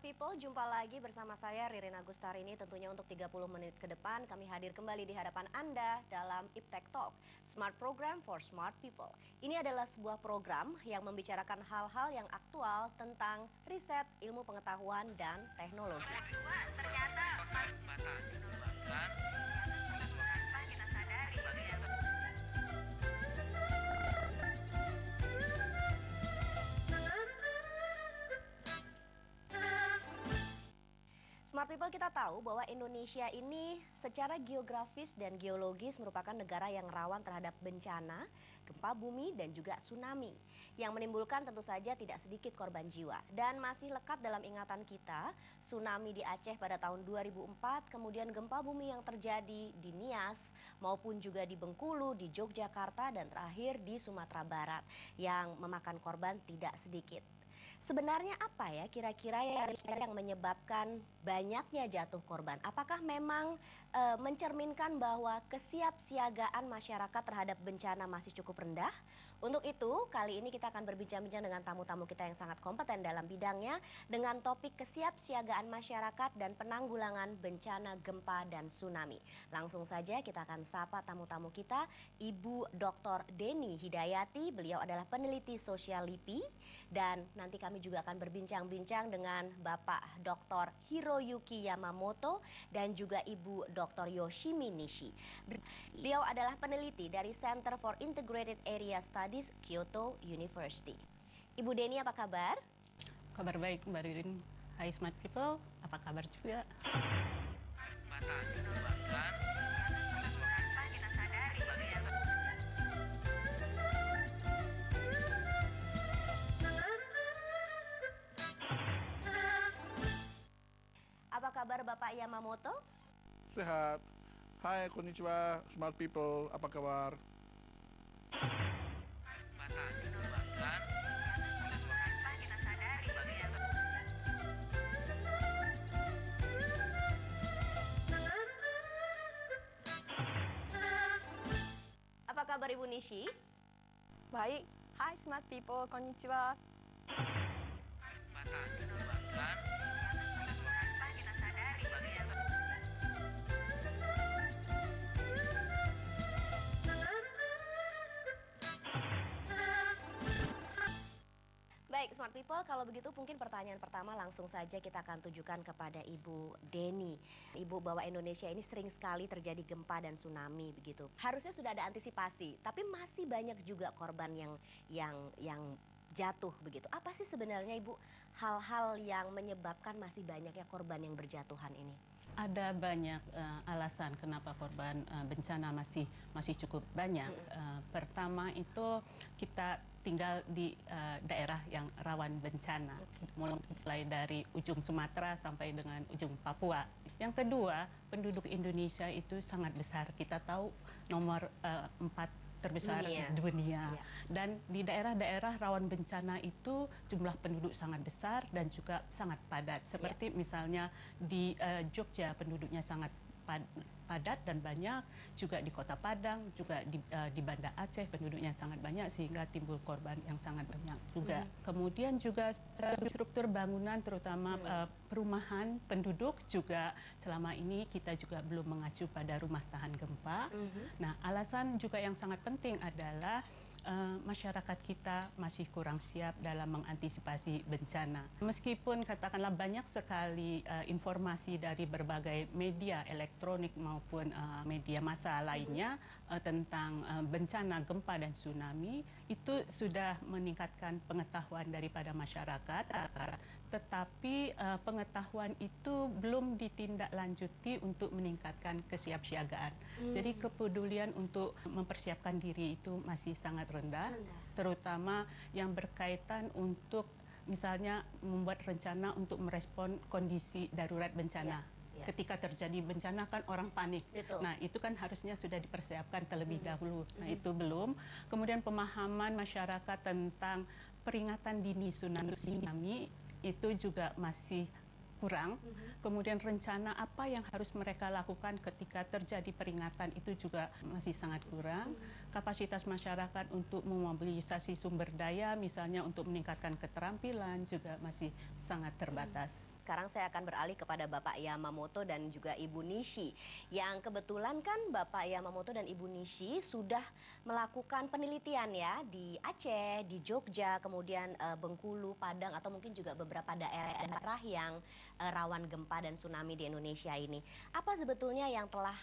People, jumpa lagi bersama saya Ririn Agustarini. Tentunya untuk 30 menit ke depan kami hadir kembali di hadapan Anda dalam Iptek Talk, Smart Program for Smart People. Ini adalah sebuah program yang membicarakan hal-hal yang aktual tentang riset, ilmu pengetahuan, dan teknologi. Ternyata Smart People, kita tahu bahwa Indonesia ini secara geografis dan geologis merupakan negara yang rawan terhadap bencana, gempa bumi, dan juga tsunami, yang menimbulkan tentu saja tidak sedikit korban jiwa. Dan masih lekat dalam ingatan kita, tsunami di Aceh pada tahun 2004, kemudian gempa bumi yang terjadi di Nias, maupun juga di Bengkulu, di Yogyakarta, dan terakhir di Sumatera Barat, yang memakan korban tidak sedikit. Sebenarnya apa ya kira-kira yang menyebabkan banyaknya jatuh korban? Apakah memang mencerminkan bahwa kesiapsiagaan masyarakat terhadap bencana masih cukup rendah? Untuk itu, kali ini kita akan berbincang-bincang dengan tamu-tamu kita yang sangat kompeten dalam bidangnya dengan topik kesiapsiagaan masyarakat dan penanggulangan bencana gempa dan tsunami. Langsung saja kita akan sapa tamu-tamu kita, Ibu Dr. Deni Hidayati. Beliau adalah peneliti sosial LIPI, dan nanti kami juga akan berbincang-bincang dengan Bapak Dr. Hiroyuki Yamamoto dan juga Ibu Dr. Yoshimi Nishi. Beliau adalah peneliti dari Center for Integrated Area Studies, Kyoto University. Ibu Deni, apa kabar? Kabar baik, Mbak Ririn. Hai Smart People, apa kabar juga? Apa kabar Bapak Yamamoto? Sehat. Hai, konnichiwa, Smart People, apa kabar? Apa kabar Ibu Nishi? Baik. Hai Smart People, konnichiwa. Baik, Smart People, kalau begitu mungkin pertanyaan pertama langsung saja kita akan tujukan kepada Ibu Deni. Ibu, bahwa Indonesia ini sering sekali terjadi gempa dan tsunami begitu. Harusnya sudah ada antisipasi, tapi masih banyak juga korban yang jatuh begitu. Apa sih sebenarnya Ibu hal-hal yang menyebabkan masih banyaknya korban yang berjatuhan ini? Ada banyak alasan kenapa korban bencana masih cukup banyak. Pertama itu kita tinggal di daerah yang rawan bencana, mulai dari ujung Sumatera sampai dengan ujung Papua. Yang kedua, penduduk Indonesia itu sangat besar. Kita tahu nomor 4 terbesar di dunia. Dan di daerah-daerah rawan bencana itu jumlah penduduk sangat besar dan juga sangat padat. Seperti misalnya di Jogja penduduknya sangat padat dan banyak, juga di Kota Padang, juga di Banda Aceh penduduknya sangat banyak sehingga timbul korban yang sangat banyak juga. Kemudian juga struktur bangunan terutama perumahan penduduk juga selama ini kita juga belum mengacu pada rumah tahan gempa. Nah, alasan juga yang sangat penting adalah masyarakat kita masih kurang siap dalam mengantisipasi bencana. Meskipun katakanlah banyak sekali informasi dari berbagai media elektronik maupun media massa lainnya tentang bencana gempa dan tsunami, itu sudah meningkatkan pengetahuan daripada masyarakat, tetapi pengetahuan itu belum ditindaklanjuti untuk meningkatkan kesiapsiagaan. Jadi kepedulian untuk mempersiapkan diri itu masih sangat rendah, terutama yang berkaitan untuk misalnya membuat rencana untuk merespon kondisi darurat bencana. Ketika terjadi bencana kan orang panik. Nah, itu kan harusnya sudah dipersiapkan terlebih dahulu. Nah, itu belum. Kemudian pemahaman masyarakat tentang peringatan dini tsunami itu juga masih kurang. Kemudian rencana apa yang harus mereka lakukan ketika terjadi peringatan itu juga masih sangat kurang. Kapasitas masyarakat untuk memobilisasi sumber daya misalnya untuk meningkatkan keterampilan juga masih sangat terbatas. Sekarang saya akan beralih kepada Bapak Yamamoto dan juga Ibu Nishi. Yang kebetulan kan Bapak Yamamoto dan Ibu Nishi sudah melakukan penelitian ya di Aceh, di Jogja, kemudian Bengkulu, Padang, atau mungkin juga beberapa daerah yang rawan gempa dan tsunami di Indonesia ini. Apa sebetulnya yang telah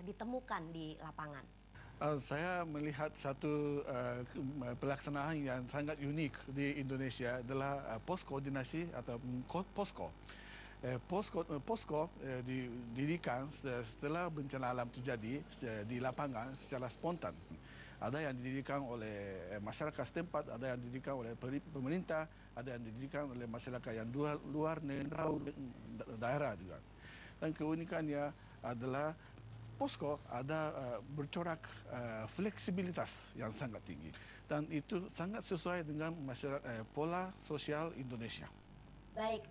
ditemukan di lapangan? Saya melihat satu pelaksanaan yang sangat unik di Indonesia adalah pos koordinasi atau posko. Posko didirikan setelah bencana alam terjadi di lapangan secara spontan. Ada yang didirikan oleh masyarakat setempat, ada yang didirikan oleh pemerintah, ada yang didirikan oleh masyarakat yang luar daerah juga. Dan keunikannya adalah posko ada bercorak fleksibilitas yang sangat tinggi. Dan itu sangat sesuai dengan pola sosial Indonesia. Baik,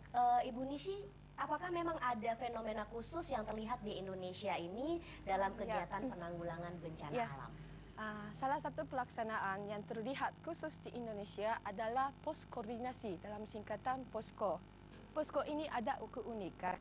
Ibu Nishi, apakah memang ada fenomena khusus yang terlihat di Indonesia ini dalam kegiatan penanggulangan bencana alam? Salah satu pelaksanaan yang terlihat khusus di Indonesia adalah pos koordinasi, dalam singkatan POSCO. POSCO ini ada keunikan.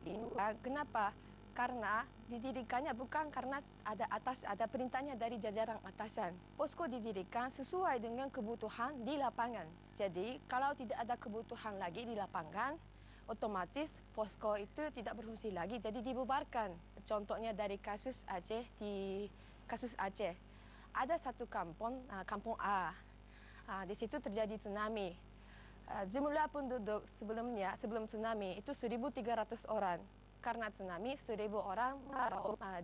Kenapa? Karena didirikannya bukan karena ada perintahnya dari jajaran atasan. POSCO didirikan sesuai dengan kebutuhan di lapangan. Jadi kalau tidak ada kebutuhan lagi di lapangan, otomatis POSCO itu tidak berfungsi lagi, jadi dibubarkan. Contohnya dari kasus Aceh, ada satu kampung A. Di situ terjadi tsunami. Jumlah penduduk sebelum tsunami itu 1.300 orang. Karena tsunami 1.000 orang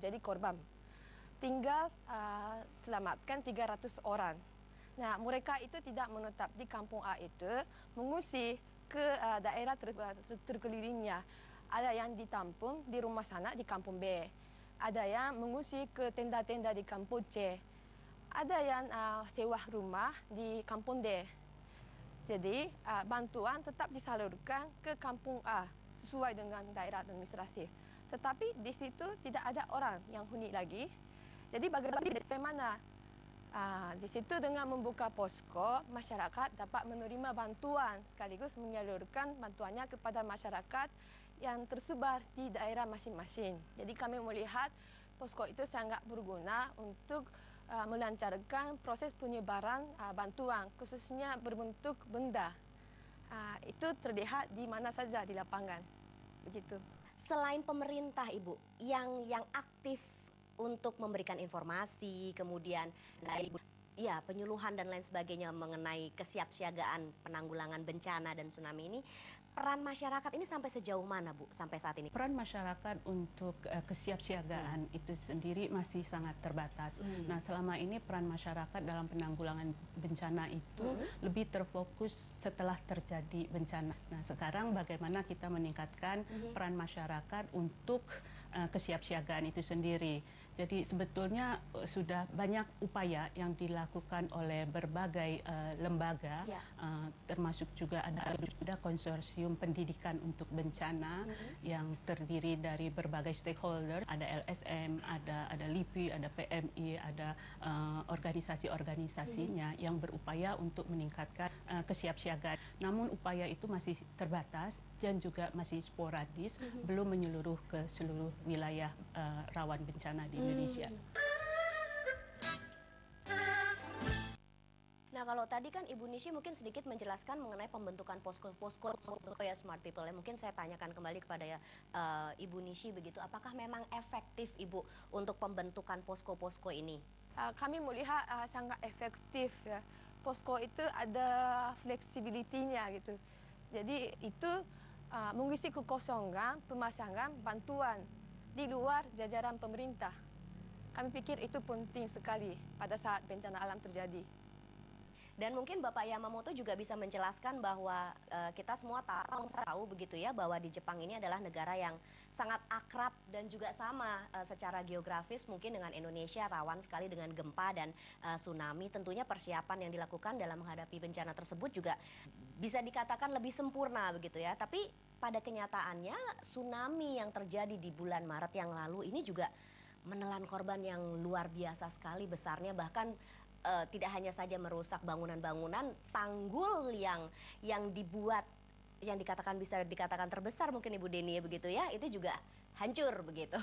jadi korban. Tinggal selamatkan 300 orang. Nah, mereka itu tidak menetap di kampung A itu, mengungsi ke daerah terkelilingnya. Ada yang ditampung di rumah sana di kampung B. Ada yang mengungsi ke tenda-tenda di kampung C. Ada yang sewa rumah di kampung D. Jadi bantuan tetap disalurkan ke kampung A sesuai dengan daerah administrasi. Tetapi di situ tidak ada orang yang huni lagi. Jadi bagaimana? Di situ dengan membuka posko, masyarakat dapat menerima bantuan sekaligus menyalurkan bantuannya kepada masyarakat yang tersebar di daerah masing-masing. Jadi kami melihat posko itu sangat berguna untuk melancarkan proses penyebaran bantuan, khususnya berbentuk benda. Itu terlihat di mana saja di lapangan. Begitu. Selain pemerintah, Ibu, yang aktif untuk memberikan informasi, kemudian penyuluhan dan lain sebagainya mengenai kesiapsiagaan penanggulangan bencana dan tsunami ini, peran masyarakat ini sampai sejauh mana, Bu, sampai saat ini? Peran masyarakat untuk kesiapsiagaan itu sendiri masih sangat terbatas. Nah, selama ini peran masyarakat dalam penanggulangan bencana itu lebih terfokus setelah terjadi bencana. Nah, sekarang bagaimana kita meningkatkan peran masyarakat untuk kesiapsiagaan itu sendiri. Jadi sebetulnya sudah banyak upaya yang dilakukan oleh berbagai lembaga, termasuk juga ada konsorsium pendidikan untuk bencana yang terdiri dari berbagai stakeholder, ada LSM, ada LIPI, ada PMI, ada organisasi-organisasinya yang berupaya untuk meningkatkan kesiapsiagaan. Namun upaya itu masih terbatas dan juga masih sporadis, belum menyeluruh ke seluruh wilayah rawan bencana di Indonesia. Nah, kalau tadi kan Ibu Nishi mungkin sedikit menjelaskan mengenai pembentukan posko-posko ya Smart People. Mungkin saya tanyakan kembali kepada Ibu Nishi begitu, apakah memang efektif Ibu untuk pembentukan posko-posko ini? Kami melihat sangat efektif ya. Posko itu ada fleksibilitinya gitu. Jadi itu mengisi kekosongan pemasangan bantuan di luar jajaran pemerintah. Kami pikir itu penting sekali pada saat bencana alam terjadi. Dan mungkin Bapak Yamamoto juga bisa menjelaskan bahwa kita semua tahu begitu ya, bahwa di Jepang ini adalah negara yang sangat akrab dan juga sama secara geografis mungkin dengan Indonesia, rawan sekali dengan gempa dan tsunami. Tentunya persiapan yang dilakukan dalam menghadapi bencana tersebut juga bisa dikatakan lebih sempurna begitu ya. Tapi pada kenyataannya tsunami yang terjadi di bulan Maret yang lalu ini juga menelan korban yang luar biasa sekali besarnya, bahkan tidak hanya saja merusak bangunan-bangunan, tanggul yang dibuat yang bisa dikatakan terbesar mungkin Ibu Deni ya begitu ya, itu juga hancur begitu.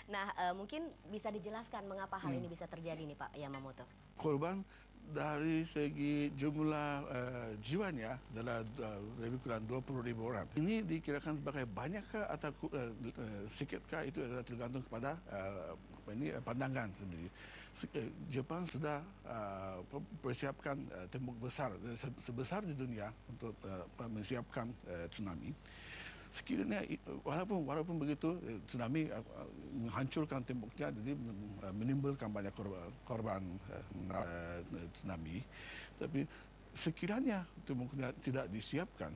Nah, mungkin bisa dijelaskan mengapa hal ini bisa terjadi nih Pak Yamamoto. Korban dari segi jumlah jiwanya adalah lebih kurang 20.000 orang. Ini dikirakan sebagai banyakkah atau sedikit,kah itu adalah tergantung kepada pandangan sendiri. Jepang sudah persiapkan tembok besar sebesar di dunia untuk menyiapkan tsunami. Sekiranya walaupun begitu tsunami menghancurkan temboknya, jadi menimbulkan banyak korban tsunami. Tapi sekiranya temboknya tidak disiapkan,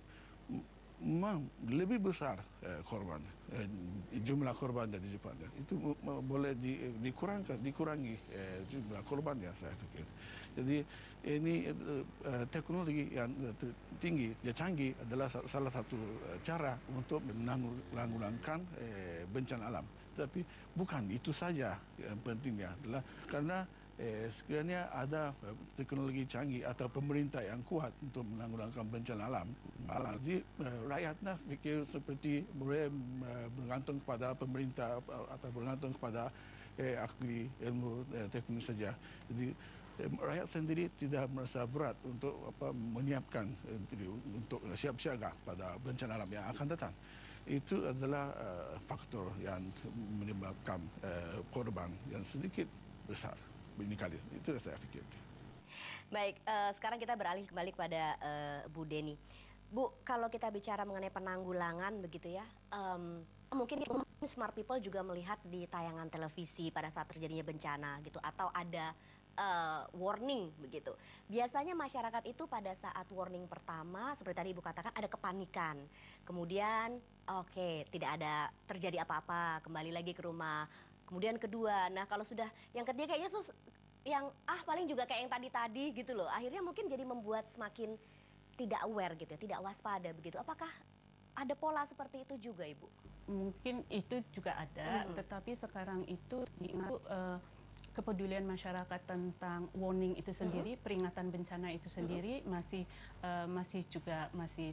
memang lebih besar jumlah korban dari Jepang. Itu boleh dikurangi jumlah korbannya, saya pikir. Jadi ini teknologi yang tinggi, canggih adalah salah satu cara untuk menanggulangan bencana alam. Tapi bukan itu saja yang pentingnya, adalah karena sekiranya ada teknologi canggih atau pemerintah yang kuat untuk menanggulangan bencana alam, jadi rakyatnya fikir seperti boleh bergantung kepada pemerintah atau bergantung kepada ahli ilmu teknik saja. Jadi rakyat sendiri tidak merasa berat untuk menyiapkan untuk siap siaga pada bencana alam yang akan datang. Itu adalah faktor yang menyebabkan korban yang sedikit besar. Ini kali itu saya pikir. Baik, sekarang kita beralih kembali kepada Bu Deni. Bu, kalau kita bicara mengenai penanggulangan begitu ya, mungkin smart people juga melihat di tayangan televisi pada saat terjadinya bencana gitu, atau ada warning begitu. Biasanya masyarakat itu pada saat warning pertama, seperti tadi Ibu katakan, ada kepanikan. Kemudian, oke, tidak ada terjadi apa-apa, kembali lagi ke rumah. Kemudian kedua, nah kalau sudah yang ketiga kayaknya yang paling juga kayak yang tadi-tadi gitu loh. Akhirnya mungkin jadi membuat semakin tidak aware gitu ya, tidak waspada begitu. Apakah ada pola seperti itu juga Ibu? Mungkin itu juga ada, tetapi sekarang itu kepedulian masyarakat tentang warning itu sendiri, peringatan bencana itu sendiri masih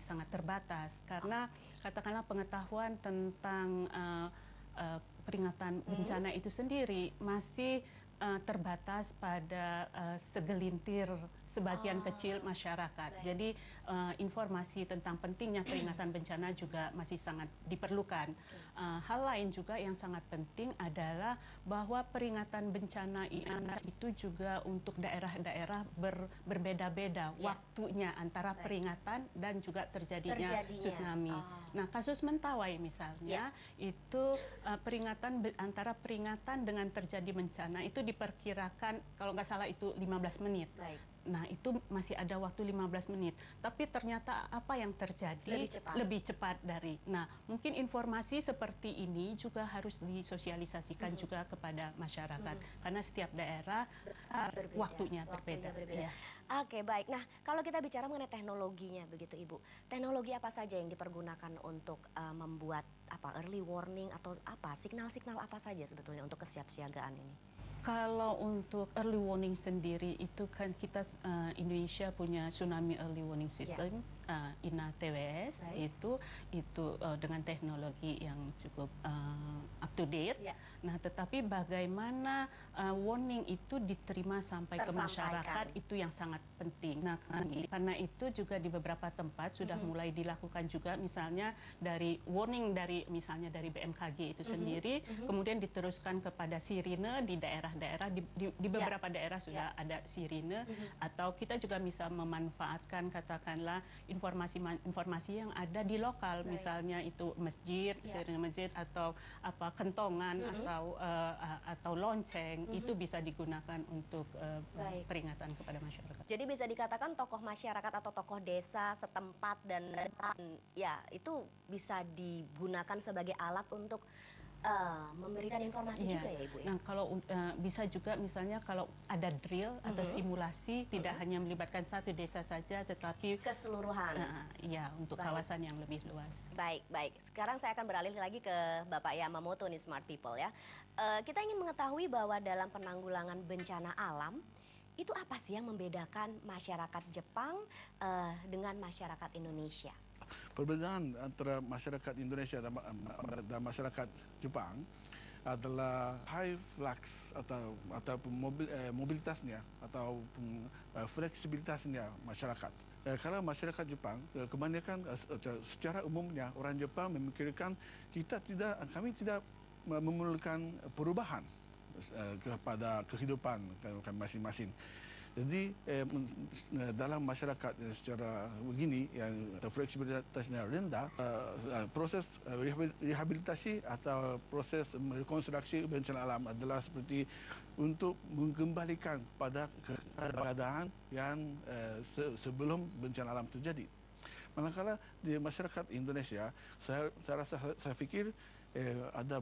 sangat terbatas, karena katakanlah pengetahuan tentang peringatan bencana itu sendiri masih terbatas pada segelintir sebagian kecil masyarakat. Jadi informasi tentang pentingnya peringatan bencana juga masih sangat diperlukan. Hal lain juga yang sangat penting adalah bahwa peringatan bencana itu juga untuk daerah-daerah berbeda-beda waktunya antara peringatan dan juga terjadinya tsunami. Nah, kasus Mentawai misalnya itu antara peringatan dengan terjadi bencana itu diperkirakan kalau nggak salah itu 15 menit. Nah, itu masih ada waktu 15 menit. Tapi ternyata apa yang terjadi lebih cepat dari. Nah, mungkin informasi seperti ini juga harus disosialisasikan juga kepada masyarakat. Karena setiap daerah waktunya berbeda. Ya. Oke, baik. Nah, kalau kita bicara mengenai teknologinya begitu Ibu. Teknologi apa saja yang dipergunakan untuk membuat early warning atau signal-signal apa saja sebetulnya untuk kesiapsiagaan ini? Kalau untuk early warning sendiri itu kan kita Indonesia punya tsunami early warning system, INA TWS, itu dengan teknologi yang cukup up to date. Nah, tetapi bagaimana warning itu diterima sampai ke masyarakat itu yang sangat penting. Nah, karena itu juga di beberapa tempat sudah mulai dilakukan juga, misalnya dari warning misalnya dari BMKG itu sendiri, kemudian diteruskan kepada sirine di daerah di beberapa daerah sudah ada sirine, atau kita juga bisa memanfaatkan katakanlah informasi yang ada di lokal, misalnya itu masjid, sirine masjid, atau kentongan, atau lonceng, itu bisa digunakan untuk peringatan kepada masyarakat. Jadi bisa dikatakan tokoh masyarakat atau tokoh desa setempat dan ya itu bisa digunakan sebagai alat untuk memberikan informasi juga ya Ibu ya? Nah, kalau bisa juga misalnya kalau ada drill atau simulasi, tidak hanya melibatkan satu desa saja, tetapi keseluruhan. Ya, untuk kawasan yang lebih luas. Baik. Sekarang saya akan beralih lagi ke Bapak Yamamoto nih, Smart People ya. Kita ingin mengetahui bahwa dalam penanggulangan bencana alam, itu apa sih yang membedakan masyarakat Jepang dengan masyarakat Indonesia? Perbezaan antara masyarakat Indonesia dan masyarakat Jepang adalah high flux ataupun mobilitasnya ataupun fleksibilitasnya masyarakat. Kalau masyarakat Jepang, kebanyakan secara umumnya orang Jepang memikirkan kami tidak memerlukan perubahan kepada kehidupan kami masing-masing. Jadi dalam masyarakat secara begini yang fleksibilitasnya rendah, proses rehabilitasi atau proses rekonstruksi bencana alam adalah seperti untuk mengembalikan pada keadaan yang sebelum bencana alam terjadi. Manakala di masyarakat Indonesia, saya fikir ada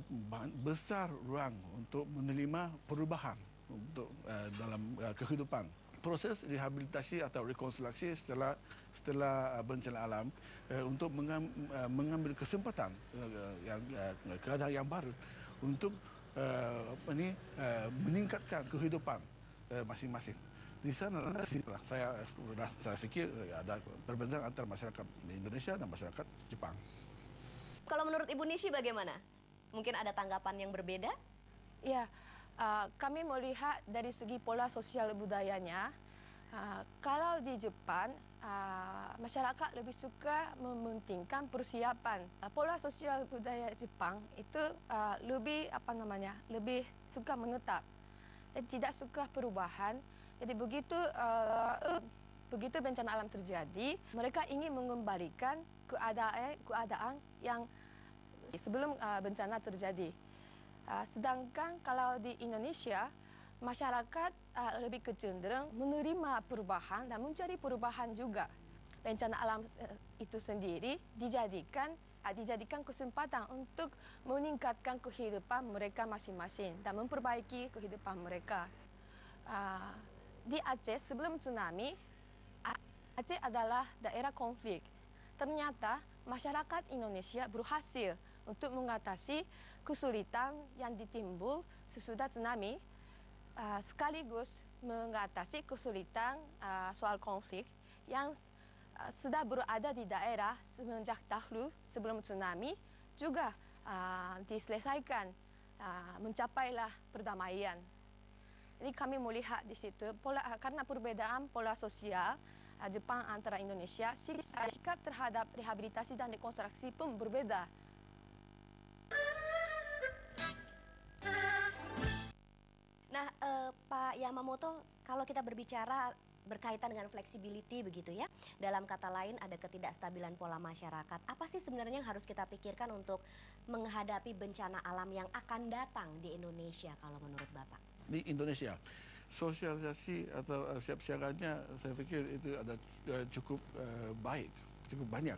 besar ruang untuk menerima perubahan untuk dalam kehidupan. Proses rehabilitasi atau rekonstruksi setelah bencana alam untuk mengambil kesempatan keadaan yang baru untuk meningkatkan kehidupan masing-masing. Di sana saya fikir ada perbedaan antara masyarakat Indonesia dan masyarakat Jepang. Kalau menurut Ibu Nishi bagaimana? Mungkin ada tanggapan yang berbeda? Ya, kami melihat dari segi pola sosial budayanya, kalau di Jepang, masyarakat lebih suka mementingkan persiapan. Pola sosial budaya Jepang itu lebih suka menetap dan tidak suka perubahan. Jadi begitu bencana alam terjadi, mereka ingin mengembalikan keadaan yang sebelum bencana terjadi. Sedangkan kalau di Indonesia, masyarakat lebih kecenderung menerima perubahan dan mencari perubahan juga. Bencana alam itu sendiri dijadikan kesempatan untuk meningkatkan kehidupan mereka masing-masing dan memperbaiki kehidupan mereka. Di Aceh sebelum tsunami, Aceh adalah daerah konflik. Ternyata masyarakat Indonesia berhasil untuk mengatasi kesulitan yang ditimbul sesudah tsunami, sekaligus mengatasi kesulitan soal konflik yang sudah berada di daerah semenjak dahulu sebelum tsunami juga diselesaikan, mencapailah perdamaian. Jadi kami melihat di situ karena perbedaan pola sosial Jepang antara Indonesia, sikap terhadap rehabilitasi dan rekonstruksi pun berbeda. Nah, Pak Yamamoto, kalau kita berbicara berkaitan dengan flexibility begitu ya, dalam kata lain ada ketidakstabilan pola masyarakat. Apa sih sebenarnya yang harus kita pikirkan untuk menghadapi bencana alam yang akan datang di Indonesia kalau menurut Bapak? Di Indonesia, sosialisasi atau siap-siaganya saya pikir itu ada cukup baik, cukup banyak.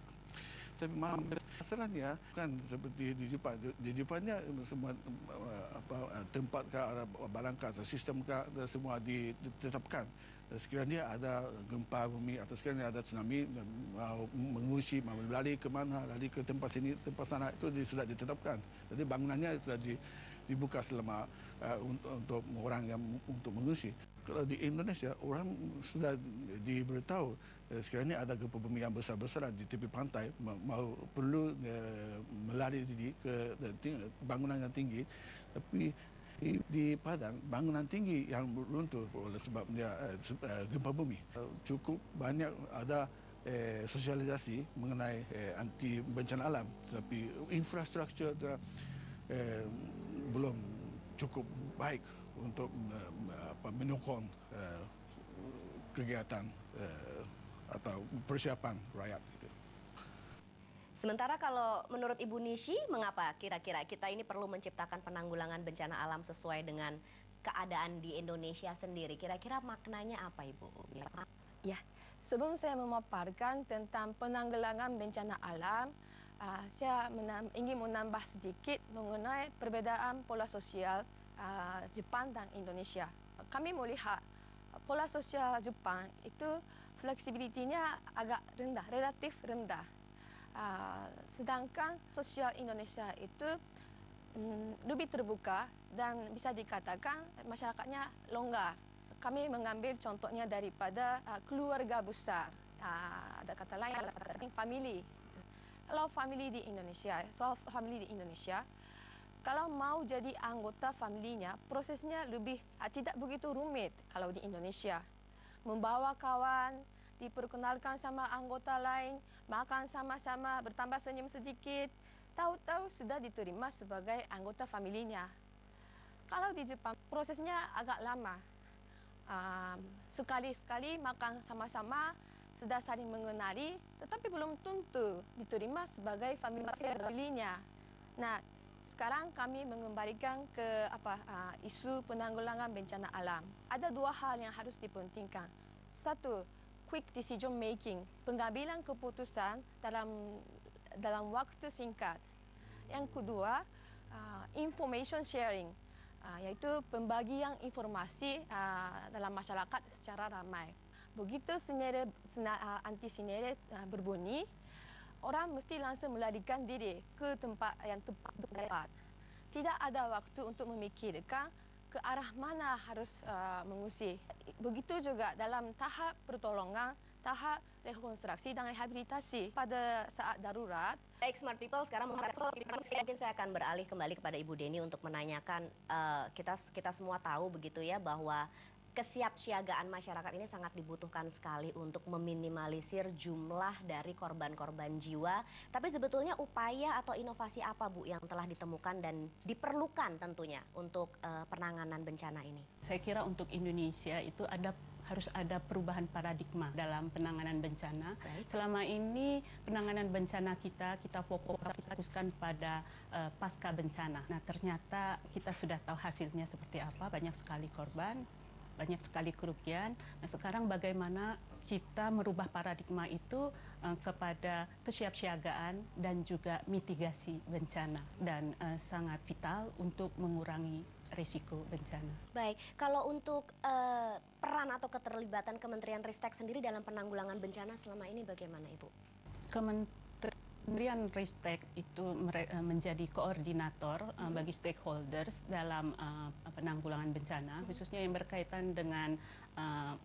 Tapi masalahnya kan seperti di Jepang. Di Jepangnya semua tempat barang atau sistem semua ditetapkan. Sekiranya ada gempa bumi atau sekiranya ada tsunami, mau mengungsi, mau lari ke mana, lari ke tempat sini, tempat sana, itu sudah ditetapkan. Jadi bangunannya sudah dibuka selama untuk orang yang untuk mengungsi. Kalau di Indonesia, orang sudah diberitahu sekiranya ada gempa bumi yang besar-besaran di tepi pantai, perlu melari diri ke bangunan yang tinggi. Tapi di Padang, bangunan tinggi yang runtuh oleh sebabnya gempa bumi. Cukup banyak ada sosialisasi mengenai anti bencana alam, tapi infrastruktur belum cukup baik untuk menyokong kegiatan atau persiapan rakyat. Sementara kalau menurut Ibu Nishi, mengapa kira-kira kita ini perlu menciptakan penanggulangan bencana alam sesuai dengan keadaan di Indonesia sendiri? Kira-kira maknanya apa, Ibu? Ya, sebelum saya memaparkan tentang penanggulangan bencana alam, saya ingin menambah sedikit mengenai perbedaan pola sosial Jepang dan Indonesia. Kami melihat pola sosial Jepang itu fleksibilitinya agak rendah, relatif rendah. Sedangkan sosial Indonesia itu lebih terbuka dan bisa dikatakan masyarakatnya longgar. Kami mengambil contohnya daripada keluarga besar, ada kata lain, family. Kalau family di Indonesia, soal family di Indonesia, kalau mau jadi anggota familinya, prosesnya tidak begitu rumit kalau di Indonesia. Membawa kawan, diperkenalkan sama anggota lain, makan sama-sama, bertambah senyum sedikit, tahu-tahu sudah diterima sebagai anggota familinya. Kalau di Jepang, prosesnya agak lama. Sekali-sekali makan sama-sama, sudah saling mengenali, tetapi belum tentu diterima sebagai familinya. Nah, sekarang kami mengembalikan ke isu penanggulangan bencana alam. Ada dua hal yang harus dipentingkan. Satu, quick decision making, pengambilan keputusan dalam waktu singkat. Yang kedua, information sharing, yaitu pembagian informasi dalam masyarakat secara ramai. Begitu anti sinere berbunyi, orang mesti langsung melarikan diri ke tempat yang tepat. Tidak ada waktu untuk memikirkan ke arah mana harus mengungsi. Begitu juga dalam tahap pertolongan, tahap rekonstruksi dan rehabilitasi pada saat darurat. Baik, Smart People, sekarang mungkin saya akan beralih kembali kepada Ibu Deni untuk menanyakan, kita semua tahu begitu ya bahwa kesiapsiagaan masyarakat ini sangat dibutuhkan sekali untuk meminimalisir jumlah dari korban-korban jiwa. Tapi sebetulnya upaya atau inovasi apa, Bu, yang telah ditemukan dan diperlukan tentunya untuk penanganan bencana ini? Saya kira untuk Indonesia itu harus ada perubahan paradigma dalam penanganan bencana. Baik. Selama ini penanganan bencana kita fokuskan pada pasca bencana. Nah, ternyata kita sudah tahu hasilnya seperti apa, banyak sekali korban, banyak sekali kerugian. Nah, sekarang bagaimana kita merubah paradigma itu kepada kesiapsiagaan dan juga mitigasi bencana, dan sangat vital untuk mengurangi risiko bencana. Baik, kalau untuk peran atau keterlibatan Kementerian Ristek sendiri dalam penanggulangan bencana selama ini bagaimana, Ibu? Kementerian Ristek itu menjadi koordinator bagi stakeholders dalam penanggulangan bencana, khususnya yang berkaitan dengan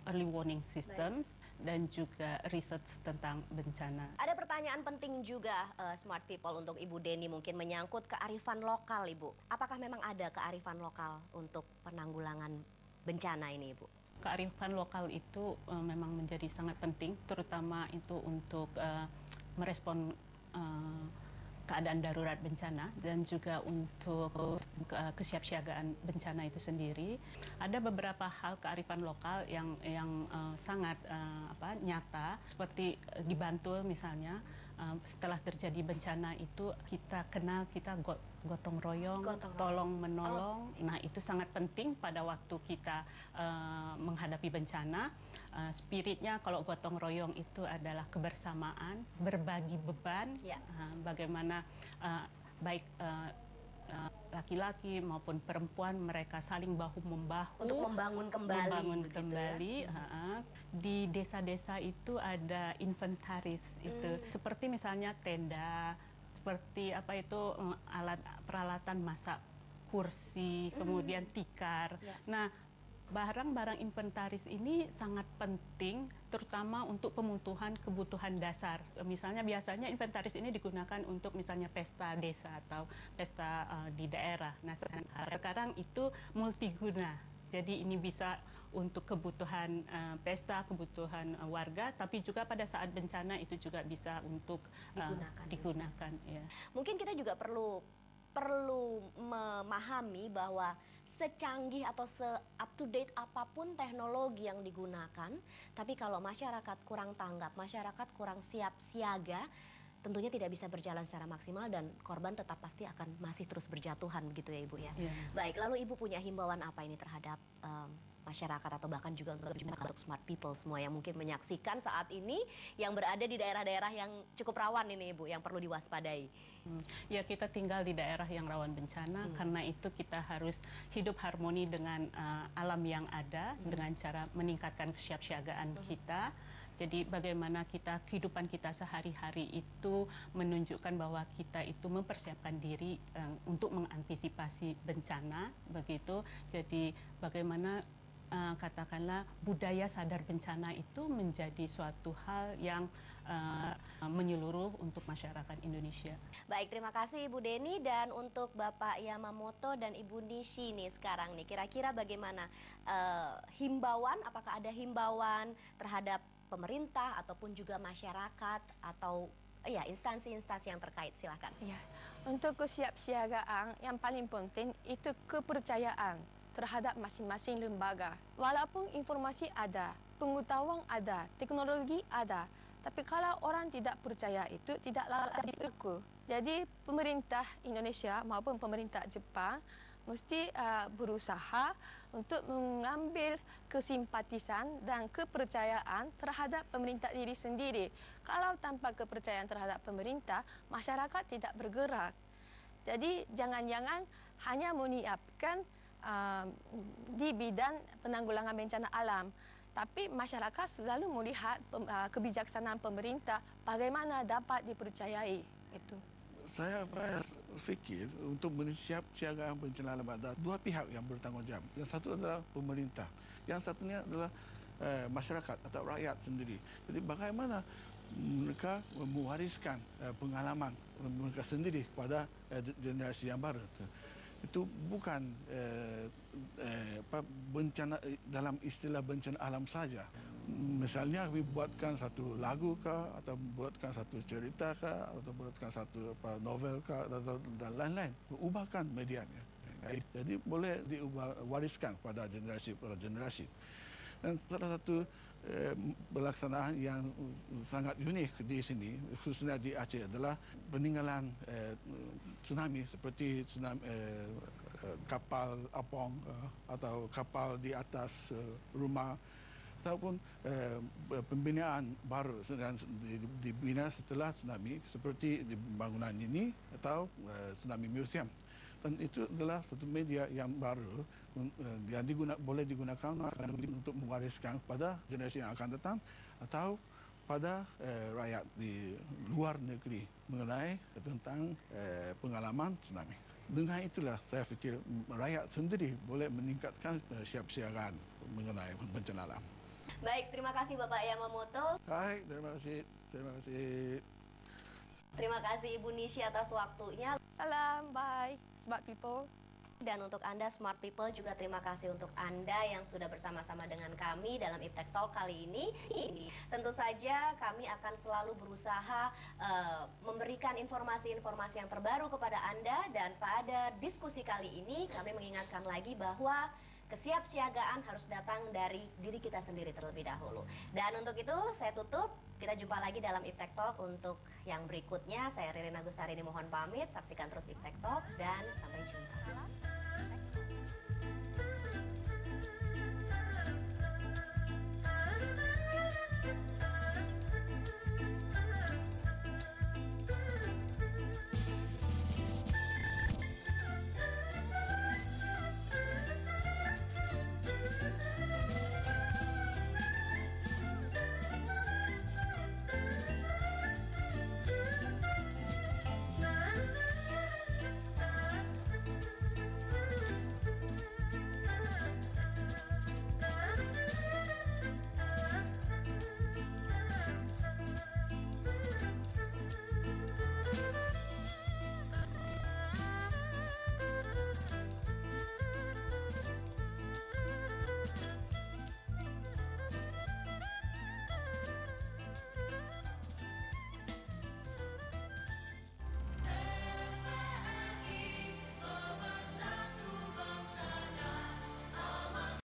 early warning systems dan juga research tentang bencana. Ada pertanyaan penting juga, Smart People, untuk Ibu Deni, mungkin menyangkut kearifan lokal, Ibu. Apakah memang ada kearifan lokal untuk penanggulangan bencana ini, Ibu? Kearifan lokal itu memang menjadi sangat penting, terutama itu untuk merespon keadaan darurat bencana dan juga untuk kesiapsiagaan bencana itu sendiri. Ada beberapa hal kearifan lokal yang sangat nyata, seperti di Bantul misalnya. Setelah terjadi bencana itu kita gotong royong, tolong menolong. Nah, itu sangat penting pada waktu kita menghadapi bencana. Spiritnya kalau gotong royong itu adalah kebersamaan, berbagi beban, bagaimana baik laki-laki maupun perempuan mereka saling bahu-membahu untuk membangun kembali. Di desa-desa itu ada inventaris itu, seperti misalnya tenda, seperti alat peralatan masak, kursi, kemudian tikar. Nah, barang-barang inventaris ini sangat penting, terutama untuk pemenuhan kebutuhan dasar. Misalnya biasanya inventaris ini digunakan untuk misalnya pesta desa atau pesta di daerah. Nah, sekarang itu multiguna. Jadi ini bisa untuk kebutuhan pesta, kebutuhan warga, tapi juga pada saat bencana itu juga bisa untuk digunakan. Ya. Mungkin kita juga perlu memahami bahwa secanggih atau se-up-to-date apapun teknologi yang digunakan, tapi kalau masyarakat kurang tanggap, masyarakat kurang siap siaga, tentunya tidak bisa berjalan secara maksimal dan korban tetap pasti akan masih terus berjatuhan begitu ya, Ibu ya. Baik, lalu Ibu punya himbauan apa ini terhadap masyarakat atau bahkan juga untuk Smart People semua yang mungkin menyaksikan saat ini, yang berada di daerah-daerah yang cukup rawan ini, Ibu, yang perlu diwaspadai? Ya, kita tinggal di daerah yang rawan bencana, karena itu kita harus hidup harmoni dengan alam yang ada dengan cara meningkatkan kesiapsiagaan kita. Jadi bagaimana kehidupan kita sehari-hari itu menunjukkan bahwa kita itu mempersiapkan diri untuk mengantisipasi bencana, begitu. Jadi bagaimana katakanlah budaya sadar bencana itu menjadi suatu hal yang menyeluruh untuk masyarakat Indonesia. Baik, terima kasih Ibu Deni, dan untuk Bapak Yamamoto dan Ibu Nishi nih sekarang nih, kira-kira bagaimana himbauan, apakah ada himbauan terhadap pemerintah ataupun juga masyarakat atau ya instansi-instansi yang terkait, silakan. Ya, untuk kesiapsiagaan yang paling penting itu kepercayaan terhadap masing-masing lembaga. Walaupun informasi ada, pengetahuan ada, teknologi ada, tapi kalau orang tidak percaya itu tidaklah diukur. Jadi pemerintah Indonesia maupun pemerintah Jepang mesti berusaha untuk mengambil kesimpatisan dan kepercayaan terhadap pemerintah diri sendiri. Kalau tanpa kepercayaan terhadap pemerintah, masyarakat tidak bergerak. Jadi jangan-jangan hanya menyiapkan di bidang penanggulangan bencana alam, tapi masyarakat selalu melihat kebijaksanaan pemerintah bagaimana dapat dipercayai. Itu. Saya fikir untuk mensiapsiagaan bencana alam ada dua pihak yang bertanggungjawab. Yang satu adalah pemerintah, yang satunya adalah masyarakat atau rakyat sendiri. Jadi bagaimana mereka mewariskan pengalaman mereka sendiri kepada generasi yang baru. Itu bukan bencana dalam istilah bencana alam saja. Misalnya buatkan satu lagu kah, atau buatkan satu cerita kah, atau buatkan satu novel kah, dan lain-lain. Ubahkan medianya. Jadi boleh diwariskan pada generasi. Dan salah satu pelaksanaan yang sangat unik di sini, khususnya di Aceh, adalah peninggalan tsunami seperti tsunami, kapal apung atau kapal di atas rumah, ataupun pembinaan baru yang dibina setelah tsunami seperti di bangunan ini atau tsunami museum. Dan itu adalah satu media yang baru yang boleh digunakan untuk mewariskan pada generasi yang akan datang atau pada rakyat di luar negeri mengenai tentang pengalaman tsunami. Dengan itulah saya fikir rakyat sendiri boleh meningkatkan siap-siagaan mengenai bencana alam. Baik, terima kasih Bapak Yamamoto. Baik, terima kasih. Terima kasih. Terima kasih Ibu Nishi atas waktunya. Salam, bye, smart people. Dan untuk Anda Smart People juga terima kasih untuk Anda yang sudah bersama-sama dengan kami dalam Iptek Talk kali ini. Tentu saja kami akan selalu berusaha memberikan informasi-informasi yang terbaru kepada Anda, dan pada diskusi kali ini kami mengingatkan lagi bahwa kesiapsiagaan harus datang dari diri kita sendiri terlebih dahulu. Dan untuk itu saya tutup. Kita jumpa lagi dalam Iptek Talk untuk yang berikutnya. Saya Ririn Agustarini mohon pamit. Saksikan terus Iptek Talk.